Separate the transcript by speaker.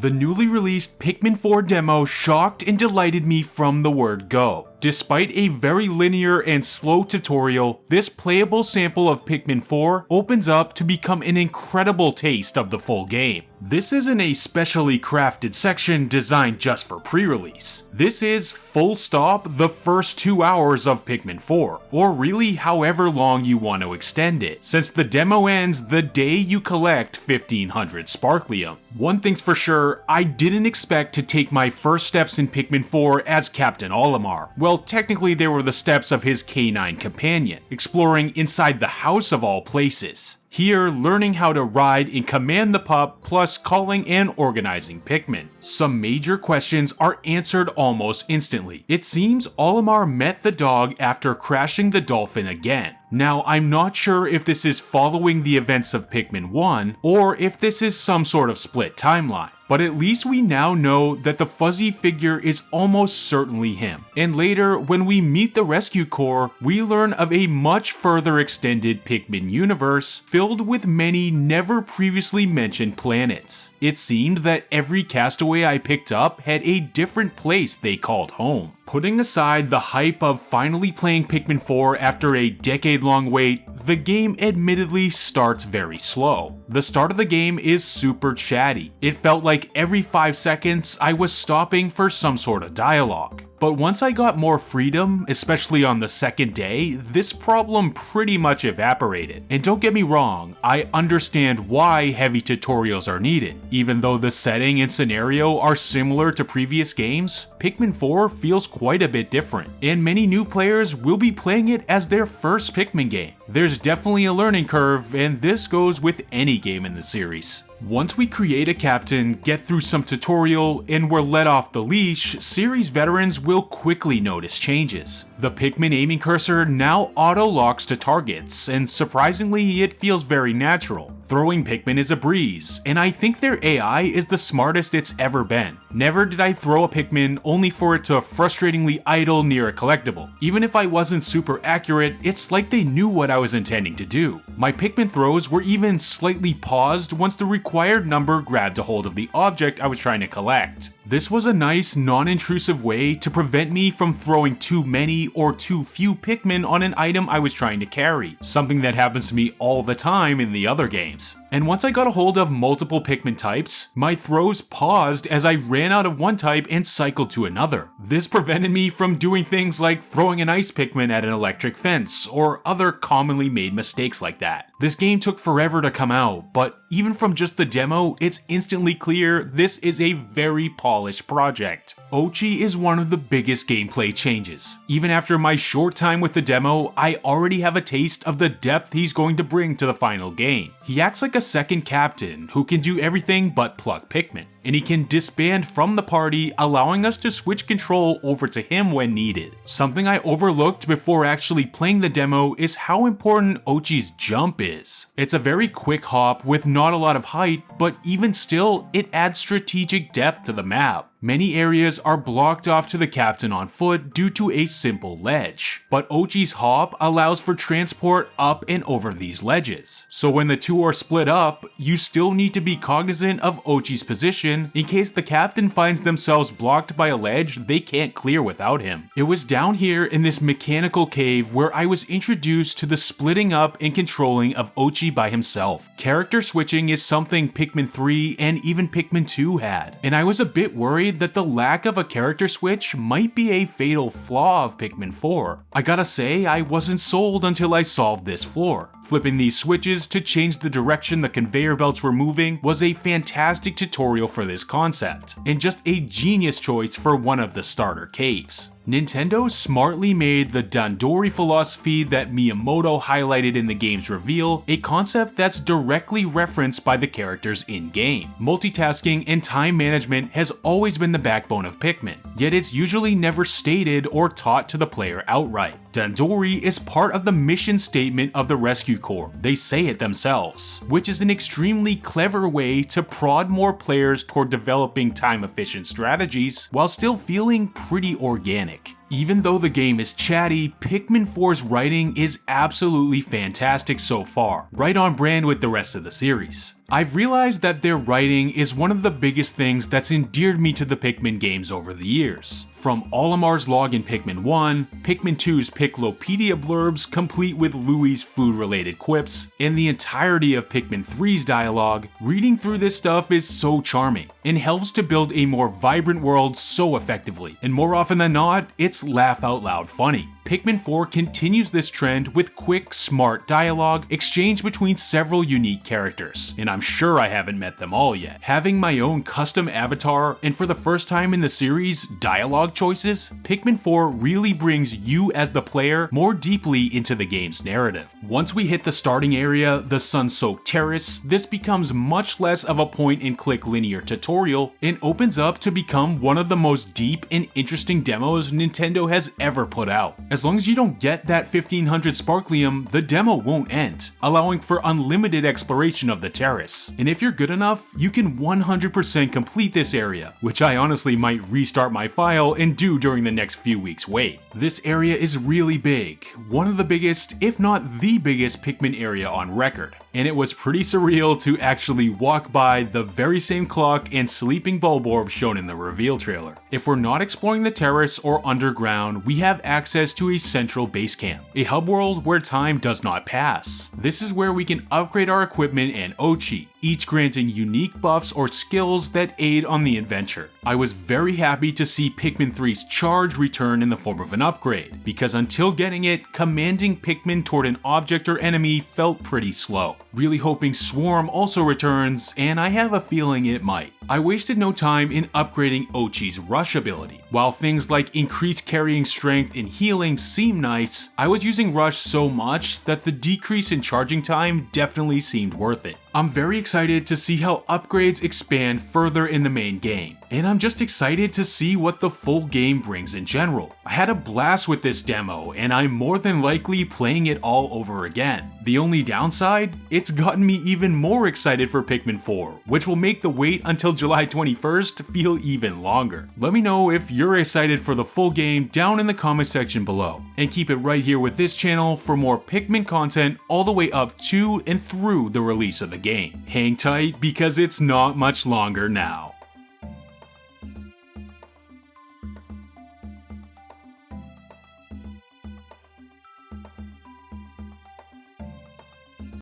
Speaker 1: The newly released Pikmin 4 demo shocked and delighted me from the word go. Despite a very linear and slow tutorial, this playable sample of Pikmin 4 opens up to become an incredible taste of the full game. This isn't a specially crafted section designed just for pre-release. This is, full stop, the first 2 hours of Pikmin 4, or really however long you want to extend it, since the demo ends the day you collect 1500 Sparklium. One thing's for sure, I didn't expect to take my first steps in Pikmin 4 as Captain Olimar. Well, technically they were the steps of his canine companion, exploring inside the house of all places. Here, learning how to ride and command the pup, plus calling and organizing Pikmin. Some major questions are answered almost instantly. It seems Olimar met the dog after crashing the dolphin again. Now, I'm not sure if this is following the events of Pikmin 1, or if this is some sort of split timeline. But at least we now know that the fuzzy figure is almost certainly him. And later, when we meet the Rescue Corps, we learn of a much further extended Pikmin universe filled with many never previously mentioned planets. It seemed that every castaway I picked up had a different place they called home. Putting aside the hype of finally playing Pikmin 4 after a decade-long wait, the game admittedly starts very slow. The start of the game is super chatty. It felt like every 5 seconds I was stopping for some sort of dialogue. But once I got more freedom, especially on the second day, this problem pretty much evaporated. And don't get me wrong, I understand why heavy tutorials are needed. Even though the setting and scenario are similar to previous games, Pikmin 4 feels quite a bit different, and many new players will be playing it as their first Pikmin game. There's definitely a learning curve, and this goes with any game in the series. Once we create a captain, get through some tutorial, and we're let off the leash, series veterans will quickly notice changes. The Pikmin aiming cursor now auto-locks to targets, and surprisingly it feels very natural. Throwing Pikmin is a breeze, and I think their AI is the smartest it's ever been. Never did I throw a Pikmin only for it to frustratingly idle near a collectible. Even if I wasn't super accurate, it's like they knew what I was intending to do. My Pikmin throws were even slightly paused once the required number grabbed a hold of the object I was trying to collect. This was a nice, non-intrusive way to prevent me from throwing too many or too few Pikmin on an item I was trying to carry, something that happens to me all the time in the other games. And once I got a hold of multiple Pikmin types, my throws paused as I ran out of one type and cycled to another. This prevented me from doing things like throwing an ice Pikmin at an electric fence, or other commonly made mistakes like that. This game took forever to come out, but even from just the demo, it's instantly clear this is a very polished project. Ochi is one of the biggest gameplay changes. Even after my short time with the demo, I already have a taste of the depth he's going to bring to the final game. He acts like a second captain who can do everything but pluck Pikmin, and he can disband from the party, allowing us to switch control over to him when needed. Something I overlooked before actually playing the demo is how important Ochi's jump is. It's a very quick hop with not a lot of height, but even still, it adds strategic depth to the map. Many areas are blocked off to the captain on foot due to a simple ledge, but Ochi's hop allows for transport up and over these ledges. So when the two are split up, you still need to be cognizant of Ochi's position in case the captain finds themselves blocked by a ledge they can't clear without him. It was down here in this mechanical cave where I was introduced to the splitting up and controlling of Ochi by himself. Character switching is something Pikmin 3 and even Pikmin 2 had, and I was a bit worried that the lack of a character switch might be a fatal flaw of Pikmin 4. I gotta say, I wasn't sold until I solved this floor. Flipping these switches to change the direction the conveyor belts were moving was a fantastic tutorial for this concept, and just a genius choice for one of the starter caves. Nintendo smartly made the Dandori philosophy that Miyamoto highlighted in the game's reveal a concept that's directly referenced by the characters in-game. Multitasking and time management has always been the backbone of Pikmin, yet it's usually never stated or taught to the player outright. Dandori is part of the mission statement of the Rescue Corps. They say it themselves, which is an extremely clever way to prod more players toward developing time-efficient strategies while still feeling pretty organic. Even though the game is chatty, Pikmin 4's writing is absolutely fantastic so far, right on brand with the rest of the series. I've realized that their writing is one of the biggest things that's endeared me to the Pikmin games over the years. From Olimar's log in Pikmin 1, Pikmin 2's Piklopedia blurbs complete with Louie's food-related quips, and the entirety of Pikmin 3's dialogue, reading through this stuff is so charming and helps to build a more vibrant world so effectively, and more often than not, it's laugh out loud funny. Pikmin 4 continues this trend with quick, smart dialogue exchanged between several unique characters, and I'm sure I haven't met them all yet. Having my own custom avatar, and for the first time in the series, dialogue choices, Pikmin 4 really brings you as the player more deeply into the game's narrative. Once we hit the starting area, the sun-soaked Terrace, this becomes much less of a point-and-click linear tutorial and opens up to become one of the most deep and interesting demos Nintendo has ever put out. As long as you don't get that 1500 Sparklium, the demo won't end, allowing for unlimited exploration of the Terrace. And if you're good enough, you can 100% complete this area, which I honestly might restart my file and do during the next few weeks' wait. This area is really big, one of the biggest, if not the biggest Pikmin area on record. And it was pretty surreal to actually walk by the very same clock and sleeping Bulborb shown in the reveal trailer. If we're not exploring the Terrace or underground, we have access to a central base camp, a hub world where time does not pass. This is where we can upgrade our equipment and Ochi, each granting unique buffs or skills that aid on the adventure. I was very happy to see Pikmin 3's charge return in the form of an upgrade, because until getting it, commanding Pikmin toward an object or enemy felt pretty slow. Really hoping Swarm also returns, and I have a feeling it might. I wasted no time in upgrading Ochi's rush ability. While things like increased carrying strength and healing seem nice, I was using rush so much that the decrease in charging time definitely seemed worth it. I'm very excited to see how upgrades expand further in the main game, and I'm just excited to see what the full game brings in general. I had a blast with this demo, and I'm more than likely playing it all over again. The only downside? It's gotten me even more excited for Pikmin 4, which will make the wait until July 21st feel even longer. Let me know if you're excited for the full game down in the comment section below, and keep it right here with this channel for more Pikmin content all the way up to and through the release of the game. Hang tight because it's not much longer now.